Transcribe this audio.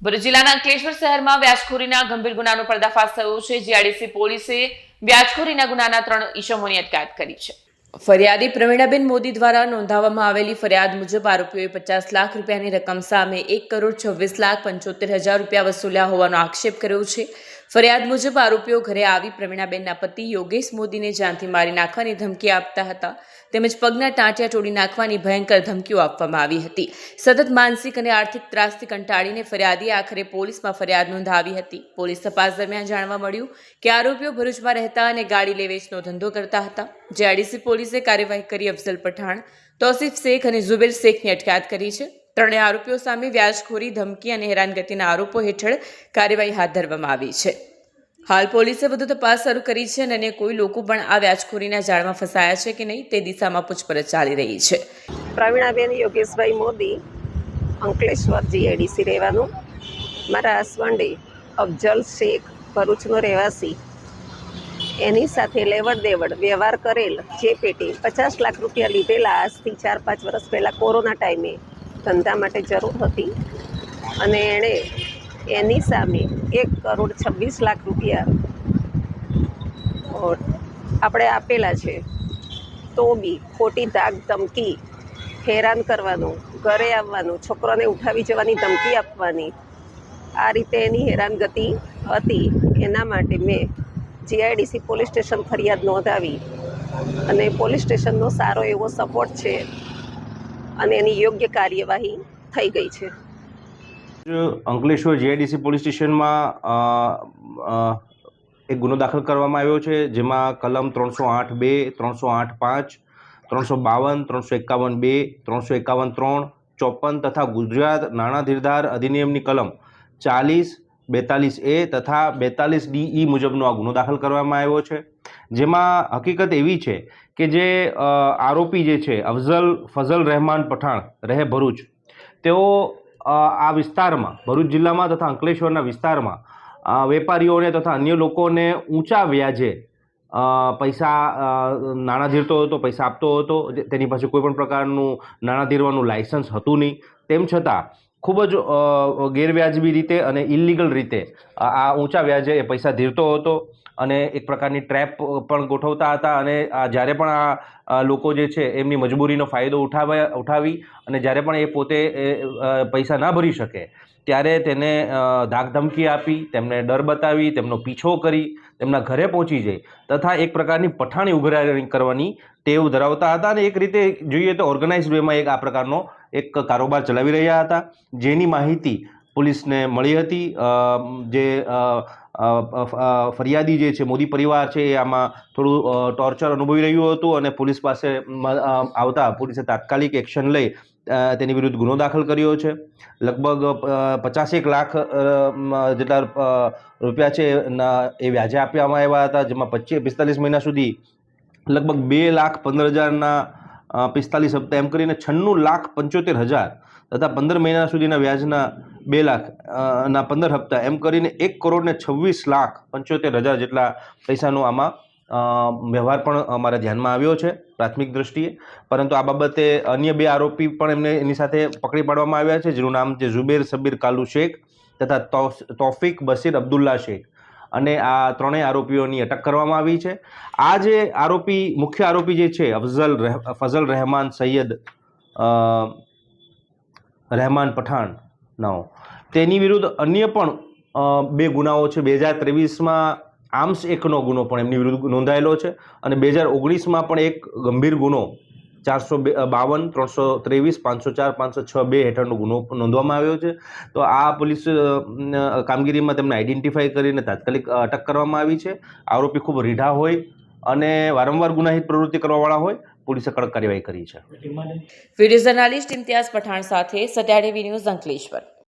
ભરૂચ જિલ્લાના અંકલેશ્વર શહેરમાં વ્યાજખોરીના ગંભીર ગુનાનો પર્દાફાશ થયો છે। જીઆઈડીસી પોલીસે વ્યાજખોરીના ગુનાના 3 ઈસમોની અટકાયત કરી છે। ફરિયાદી પ્રવીણાબેન મોદી દ્વારા નોંધાવવામાં આવેલી ફરિયાદ મુજબ આરોપીઓએ 50 લાખ રૂપિયાની રકમ સામે 1,26,75,000 રૂપિયા વસૂલ્યા હોવાનો આક્ષેપ કર્યો છે। ફરિયાદ મુજબ આરોપીઓ ઘરે આવી પ્રવીણાબેનના પતિ યોગેશ મોદીને જાનથી મારી નાખવાની ધમકી આપતા હતા તેમજ પગના ટાંટિયા તોડી નાખવાની ભયંકર ધમકીઓ આપવામાં આવી હતી। સતત માનસિક અને આર્થિક ત્રાસથી કંટાળીને ફરિયાદીએ આખરે પોલીસમાં ફરિયાદ નોંધાવી હતી। પોલીસ તપાસ દરમિયાન જાણવા મળ્યું કે આરોપીઓ ભરૂચમાં રહેતા અને ગાડી લે વેચનો ધંધો કરતા હતા। જીઆઈડીસી પોલીસે કાર્યવાહી કરી અફઝલ પઠાણ, તૌસીફ શેખ અને ઝુબેર શેખની અટકાયત કરી છે। ત્રણેય આરોપીઓ સામે વ્યાજખોરી, ધમકી અને હેરાનગતિના આરોપો હેઠળ કાર્યવાહી હાથ ધરવામાં આવી છે। હાલ પોલીસે વધુ તપાસ શરૂ કરી છે અને કોઈ લોકો પણ આ વ્યાજખોરીના જાળમાં ફસાયા છે કે નહીં તે દિશામાં પૂછપરછ ચાલી રહી છે। પ્રવીણાબેન યોગેશભાઈ મોદી, અંકલેશ્વર જીઆઈડીસી રહેવાનું, મારા હસબન્ડે અફઝલ શેખ, ભરૂચનો રહેવાસી, એની સાથે લેવડ દેવડ વ્યવહાર કરેલ જે પેટે 50 લાખ રૂપિયા લીધેલા આજથી 4-5 વર્ષ પહેલાં કોરોના ટાઈમે ધંધા માટે જરૂર હતી અને એણે એની સામે 1,26,00,000 રૂપિયા આપણે આપેલા છે। તો બી ખોટી ધાક ધમકી, હેરાન કરવાનું, ઘરે આવવાનું, છોકરાને ઉઠાવી જવાની ધમકી આપવાની, આ રીતે એની હેરાનગતિ હતી। એના માટે મેં જીઆઈડીસી પોલીસ સ્ટેશન ફરિયાદ નોંધાવી અને પોલીસ સ્ટેશનનો સારો એવો સપોર્ટ છે અને એની યોગ્ય કાર્યવાહી થઈ ગઈ છે। અંકલેશ્વર જીઆઈડીસી પોલીસ સ્ટેશનમાં એક ગુનો દાખલ કરવામાં આવ્યો છે, જેમાં કલમ 308(2), 308(5), 352, 351(2), 351(3), 54 તથા ગુજરાત નાણાં ધીરધાર અધિનિયમની કલમ 40, 42A તથા 42DE મુજબનો આ ગુનો દાખલ કરવામાં આવ્યો છે। જેમાં હકીકત એવી છે કે જે આરોપી જે છે ફઝલ રહેમાન પઠાણ, રહે ભરૂચ, તેઓ આ વિસ્તારમાં, ભરૂચ જિલ્લામાં તથા અંકલેશ્વરના વિસ્તારમાં વેપારીઓને તથા અન્ય લોકોને ઊંચા વ્યાજે પૈસા નાણાં ધીરતો હતો, પૈસા આપતો હતો। તેની પાસે કોઈ પણ પ્રકારનું નાણાં ધીરવાનું લાયસન્સ હતું નહીં, તેમ છતાં ખૂબ જ ગેરવ્યાજબી રીતે અને ઇલીગલ રીતે આ ઊંચા વ્યાજે એ પૈસા ધીરતો હતો અને એક પ્રકારની ટ્રેપ પણ ગોઠવતા હતા। અને જ્યારે પણ આ લોકો જે છે એમની મજબૂરીનો ફાયદો ઉઠાવી અને જ્યારે પણ એ પોતે પૈસા ના ભરી શકે ત્યારે તેને ધાકધમકી આપી, તેમને ડર બતાવી, તેમનો પીછો કરી, તેમના ઘરે પહોંચી જઈ તથા એક પ્રકારની પઠાણી ઉઘરાણી કરવાની ટેવ ધરાવતા હતા અને એક રીતે જોઈએ તો ઓર્ગેનાઇઝ વેમાં એક આ પ્રકારનો એક કારોબાર ચલાવી રહ્યા હતા, જેની માહિતી પોલીસને મળી હતી। જે ફરિયાદી જે છે, મોદી પરિવાર છે, એ આમાં થોડું ટોર્ચર અનુભવી રહ્યું હતું અને પોલીસ પાસે આવતા પોલીસે તાત્કાલિક એક્શન લઈ તેની વિરુદ્ધ ગુનો દાખલ કર્યો છે। લગભગ 50 લાખ જેટલા રૂપિયા છે એ વ્યાજે આપવામાં આવ્યા હતા, જેમાં 45 મહિના સુધી લગભગ 2,15,000ના 45 હપ્તા એમ કરીને 96,75,000 તથા 15 મહિના સુધીના વ્યાજના 2 લાખના 15 હપ્તા એમ કરીને 1,26,75,000 જેટલા પૈસાનો આમાં વ્યવહાર પણ અમારા ધ્યાનમાં આવ્યો છે પ્રાથમિક દ્રષ્ટિએ। પરંતુ આ બાબતે અન્ય 2 આરોપી પણ એની સાથે પકડી પાડવામાં આવ્યા છે, જેનું નામ છે ઝુબેર સબીર કાલુ શેખ તથા તૌફીક બશીર અબ્દુલ્લા શેખ, અને આ ત્રણેય આરોપીઓની અટક કરવામાં આવી છે। આ જે મુખ્ય આરોપી જે છે ફઝલ રહેમાન સૈયદ રહેમાન પઠાણનો, તેની વિરુદ્ધ અન્ય પણ 2 ગુનાઓ છે। 2023માં આર્મ્સ એક્ટનો ગુનો પણ એમની વિરુદ્ધ નોંધાયેલો છે અને 2019માં પણ એક ગંભીર ગુનો 452, 323, 504, 506(2) હેઠળનો ગુનો નોંધવામાં આવ્યો છે। તો આ પોલીસ કામગીરીમાં તેમને આઈડેન્ટિફાઈ કરીને તાત્કાલિક અટક કરવામાં આવી છે। આરોપી ખૂબ રીઢા હોય અને વારંવાર ગુનાહિત પ્રવૃત્તિ કરવાવાળા હોય, પોલીસે કડક કાર્યવાહી કરી છે। વિડીયો જર્નાલિસ્ટ ઇમ્તિયાઝ પઠાણ સાથે સત્યા ટીવી ન્યૂઝ, અંકલેશ્વર।